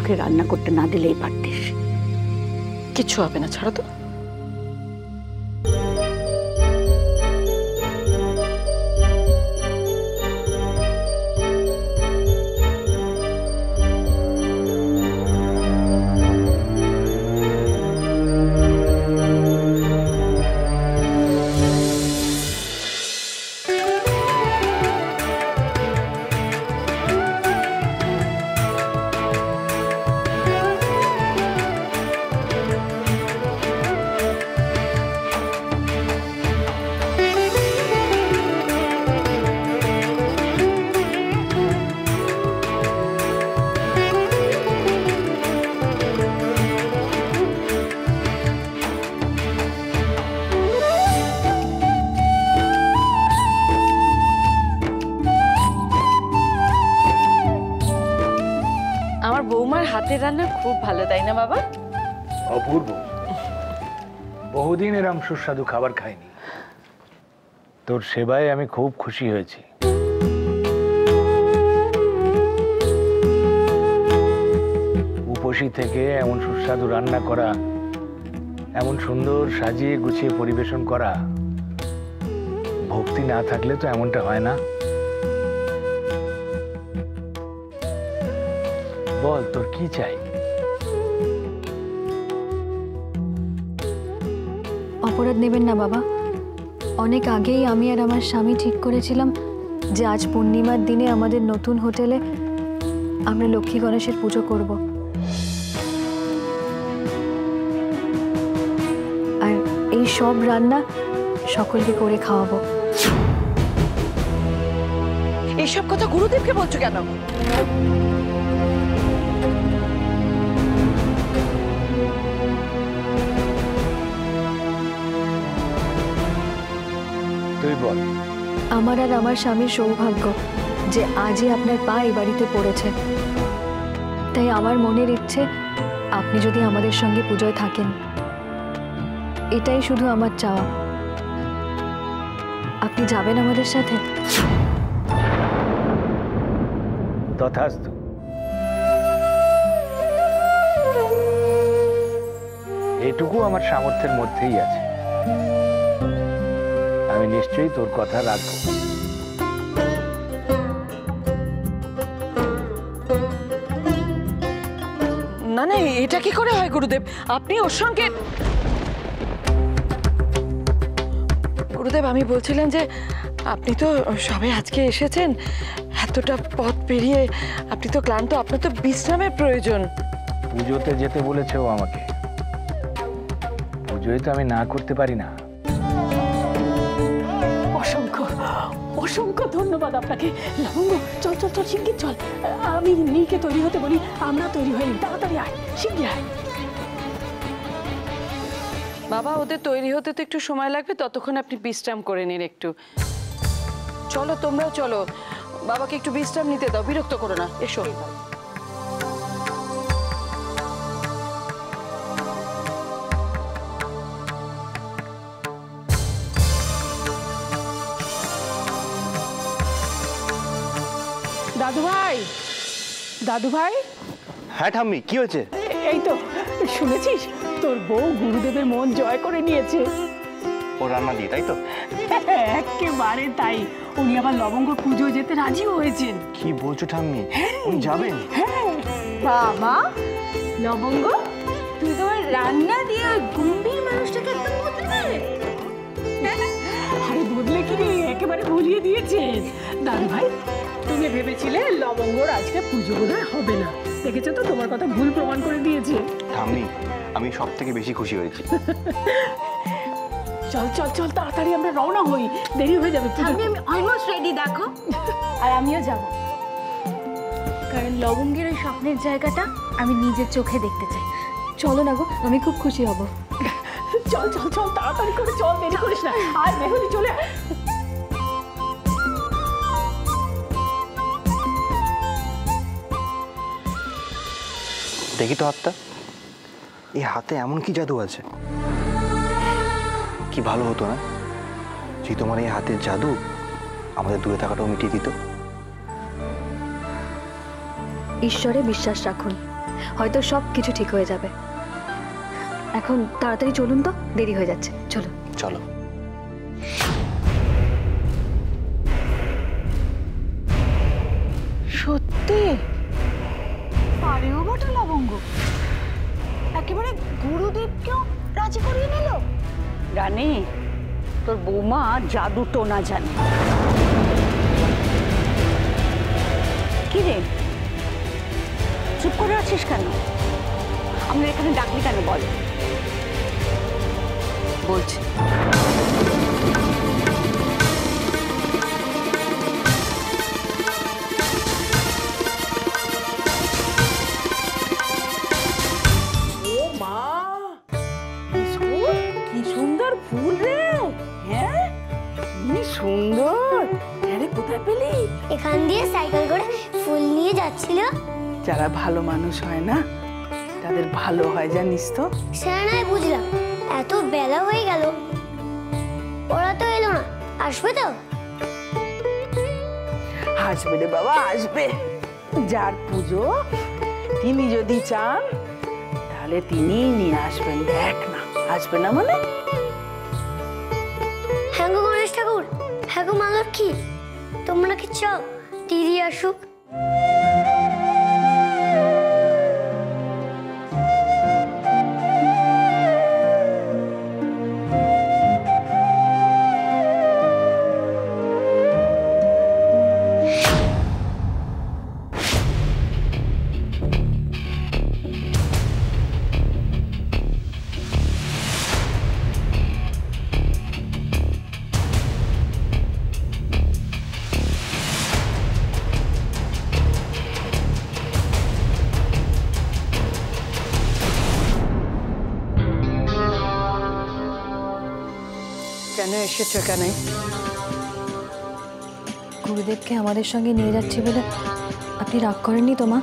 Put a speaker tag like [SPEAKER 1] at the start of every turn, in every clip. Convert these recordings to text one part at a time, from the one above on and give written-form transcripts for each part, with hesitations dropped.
[SPEAKER 1] ময়ূরকে রান্না করতে না দিলেই পারতিস।
[SPEAKER 2] কিচ্ছু হবে না, ছাড়ো তো। আমার বৌমার হাতের রান্না খুব ভালো, তাই না বাবা?
[SPEAKER 3] অপূর্ব। বহুদিন এরম সুস্বাদু খাবার খাইনি। তোর সেবায় আমি খুব খুশি হয়েছি। উপসী থেকে এমন সুস্বাদু রান্না করা, এমন সুন্দর সাজিয়ে গুছিয়ে পরিবেশন করা, ভক্তি না থাকলে তো এমনটা হয় না। বল, তোর কি চাই?
[SPEAKER 4] অপরাধ নেবেন না বাবা। অনেক আগেই আমি আর আমার স্বামী ঠিক করেছিলাম যে আজ পূর্ণিমার দিনে আমাদের নতুন হোটেলে আমরা লক্ষ্মী গণেশের পুজো করব। আর এই সব রান্না সকলকে করে খাওয়াবো।
[SPEAKER 2] এইসব কথা গুরুদেবকে বলছো কেন?
[SPEAKER 3] তুই বল।
[SPEAKER 4] আমার আর আমার স্বামীর সৌভাগ্য যে আজই আপনার পা এই বাড়িতে পড়েছে। তাই আমার মনের ইচ্ছে আপনি যদি আমাদের সঙ্গে পুজোয় থাকেন, এটাই শুধু আমার চাওয়া। আপনি যাবেন আমাদের সাথে?
[SPEAKER 3] তথাস্তু। এটুকু আমার সামর্থ্যের মধ্যেই আছে। আমি নিশ্চয়ই তোর কথা রাখবো।
[SPEAKER 2] না না, এটা কি করে হয় গুরুদেব? আপনি ওর সঙ্গে... গুরুদেব, আমি বলছিলাম যে আপনি তো সবে আজকে এসেছেন, এতটা পথ পেরিয়ে আপনি তো ক্লান্ত, আপনার তো বিশ্রামের প্রয়োজন।
[SPEAKER 3] পুজোতে যেতে বলেছে ও আমাকে। পুজোয় তো আমি না করতে পারি না।
[SPEAKER 1] অসংখ্য অসংখ্য ধন্যবাদ আপনাকে। লবঙ্গ, চল চল চল, শিগগির চল। আমি নীলকে তৈরি হতে বলি, আমরা তৈরি হয়ে নিই। তাড়াতাড়ি আয়, শিগগির আয়।
[SPEAKER 2] বাবা, ওদের তৈরি হতে তো একটু সময় লাগবে, ততক্ষণ আপনি বিশ্রাম করে নিন একটু। চলো, তোমরাও চলো, বাবাকে একটু বিশ্রাম নিতে দাও, বিরক্ত করো না। এসো।
[SPEAKER 1] দাদু ভাই, দাদু ভাই।
[SPEAKER 5] হ্যাঁ ঠাম্মি, কি হয়েছে?
[SPEAKER 1] এই তো শুনেছিস, তোর বউ গুরুদেবের মন জয় করে নিয়েছে।
[SPEAKER 5] ও রান্না দিয়ে, তাই তো?
[SPEAKER 1] একেবারে তাই। উনি আবার লবঙ্গ পুজো যেতে রাজি হয়েছেন।
[SPEAKER 5] কি বলছো ঠাম্মি? উনি যাবেন?
[SPEAKER 6] বাবা, লবঙ্গ, তুই তোমার রান্না দিয়ে গম্ভীর মানুষটাকে একদম বদলে দিলে।
[SPEAKER 1] আরে বদলে কি রে, একেবারে ভুলিয়ে দিয়েছেন। দাদু ভাই, তুমি ভেবেছিলে লবঙ্গর আজকে পুজো বোধহয় হবে না, দেখেছো তো তোমার কথা ভুল প্রমাণ করে দিয়েছে।
[SPEAKER 5] ঠাম্মি, আমি সব থেকে বেশি খুশি হয়েছি।
[SPEAKER 1] চল চল চল, তাড়াতাড়ি আমরা রওনা হই, দেরি হয়ে যাবে।
[SPEAKER 6] আমি অলমোস্ট রেডি, দেখো। আর আমিও যাব, কারণ লবঙ্গের ওই স্বপ্নের জায়গাটা আমি নিজের চোখে দেখতে চাই।
[SPEAKER 4] চলো না গো, আমি খুব খুশি হব।
[SPEAKER 1] চল চল চল, তাড়াতাড়ি করে চল, দেরি করিস না। আর মেহুলি চলে আয়।
[SPEAKER 5] দেখি তো হাতটা। এই হাতে এমন কি জাদু আছে? কি ভালো হতো না যে তোমার এই হাতের জাদু আমাদের দূরে থাকাটাও মিটিয়ে দিত।
[SPEAKER 4] ঈশ্বরে বিশ্বাস রাখুন, হয়তো সব কিছু ঠিক হয়ে যাবে। এখন তাড়াতাড়ি চলুন, তো দেরি হয়ে যাচ্ছে, চলুন।
[SPEAKER 5] চলো।
[SPEAKER 2] সত্যি পারেও বটে লবঙ্গ, একেবারে গুরুদেবকেও রাজি করিয়ে নিল।
[SPEAKER 7] রানী, তোর বৌমা জাদু টোনা জানে। কি রে, চুপ করে আছিস কেন? আমরা এখানে ডাকলি কেন বল?
[SPEAKER 2] বলছি
[SPEAKER 7] কি সুন্দর ফুল রে! হ্যাঁ, কি সুন্দর! আরে কোথায় পেলি?
[SPEAKER 8] এখান দিয়ে সাইকেল করে ফুল নিয়ে যাচ্ছিল।
[SPEAKER 9] যারা ভালো মানুষ হয় না তাদের ভালো হয়, জানিস তো।
[SPEAKER 8] সেটা নয় বুঝলাম, এত বেলা হয়ে গেল, ওরা তো এলো না, আসবে তো?
[SPEAKER 9] আসবে রে বাবা, আসবে। যার পুজো তিনি যদি চান তাহলে তিনিই নিয়ে আসবেন। দেখ না, আসবে না মানে?
[SPEAKER 8] হ্যাঁ গো গণেশ ঠাকুর, হ্যাঁ গো মা লক্ষ্মী, তোমরা কি চাও দিদি আসুক?
[SPEAKER 2] কেন এসেছো? কেন?
[SPEAKER 4] গুরুদেবকে আমাদের সঙ্গে নিয়ে যাচ্ছি বলে আপনি রাগ করেননি তো মা?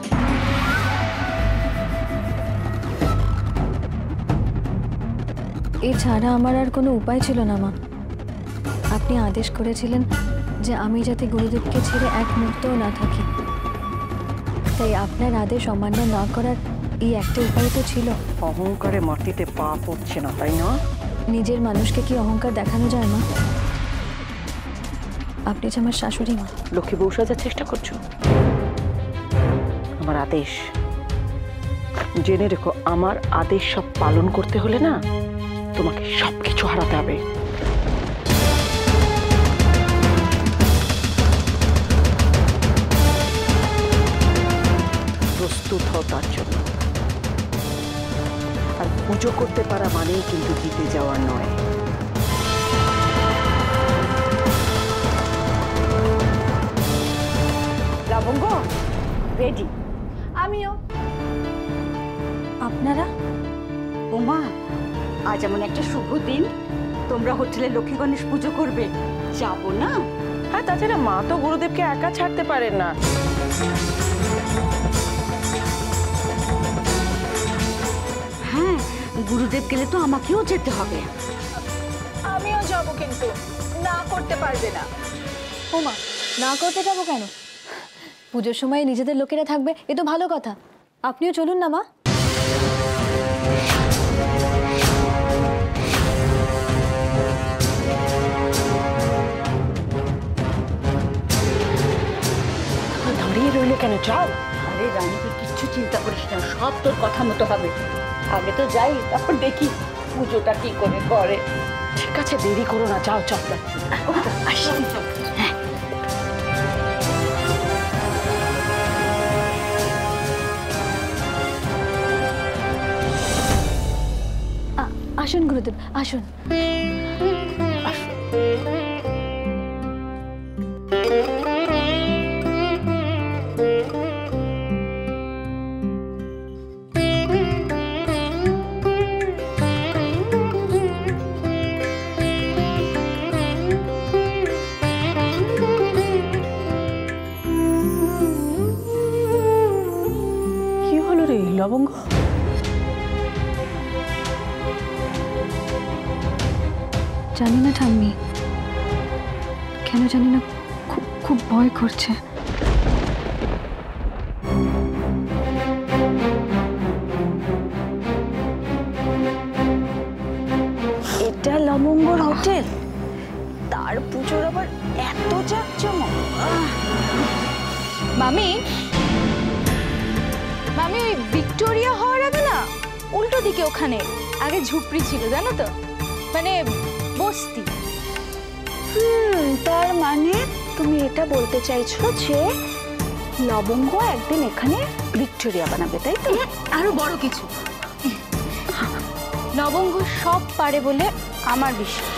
[SPEAKER 4] এছাড়া আমার আর কোনো উপায় ছিল না মা। আপনি আদেশ করেছিলেন যে আমি যাতে গুরুদেবকে ছেড়ে এক মুহূর্তও না থাকি, তাই আপনার আদেশ অমান্য না করার এই একটা উপায় তো ছিল।
[SPEAKER 7] অহংকারে মাটিতে পা পড়ছে না, তাই না?
[SPEAKER 4] নিজের মানুষকে কি অহংকার দেখানো যায় মা? আপনি যে আমার শাশুড়ি মা।
[SPEAKER 7] লক্ষ্মী বউ সাজার চেষ্টা করছো? আমার আদেশ, জেনে রেখো, আমার আদেশ সব পালন করতে হলে না তোমাকে সবকিছু হারাতে হবে। প্রস্তুত হও তার জন্য। আর পুজো করতে পারা মানেই কিন্তু জিতে যাওয়া নয়। লবঙ্গ রেডি, আমিও।
[SPEAKER 4] আপনারা?
[SPEAKER 7] ওমা, আজ এমন একটা শুভ দিন, তোমরা হোটেলে লক্ষ্মী গণেশ পুজো করবে, যাবো না?
[SPEAKER 2] হ্যাঁ, তাছাড়া মা তো গুরুদেবকে একা ছাড়তে পারেন না।
[SPEAKER 7] হ্যাঁ, গুরুদেব গেলে তো আমাকেও যেতে হবে।
[SPEAKER 2] আমিও যাব, কিন্তু না করতে পারবে না।
[SPEAKER 4] ও মা, না করতে যাবো কেন? পুজোর সময় নিজেদের লোকেরা থাকবে, এ তো ভালো কথা। আপনিও চলুন না মা।
[SPEAKER 7] দাঁড়িয়ে রইলে কেন, যাও। আরে রানীকে কিচ্ছু চিন্তা করিস না, সব তোর কথা মতো হবে। আগে তো যাই, তারপর দেখি পুজোটা কি করে করে।
[SPEAKER 2] ঠিক আছে, দেরি করো না, যাও চল।
[SPEAKER 7] হ্যাঁ,
[SPEAKER 4] আসুন গুরুদেব, আসুন।
[SPEAKER 9] কি হলো রে লবঙ্গ?
[SPEAKER 4] জানি না ঠাম্মি, কেন জানি না খুব খুব ভয় করছে।
[SPEAKER 7] এইটা লবঙ্গর হোটেল, তার পুজোর আবার এত জাঁকজমক।
[SPEAKER 6] মামি মামি ওই ভিক্টোরিয়া হওয়ার আগে না উল্টো দিকে ওখানে আগে ঝুপড়ি ছিল জানো তো, মানে বস্তি।
[SPEAKER 7] তার মানে তুমি এটা বলতে চাইছো যে লবঙ্গ একদিন এখানে ভিক্টোরিয়া বানাবে, তাই তো?
[SPEAKER 6] আরো বড় কিছু, লবঙ্গ সব পারে বলে আমার বিশ্বাস।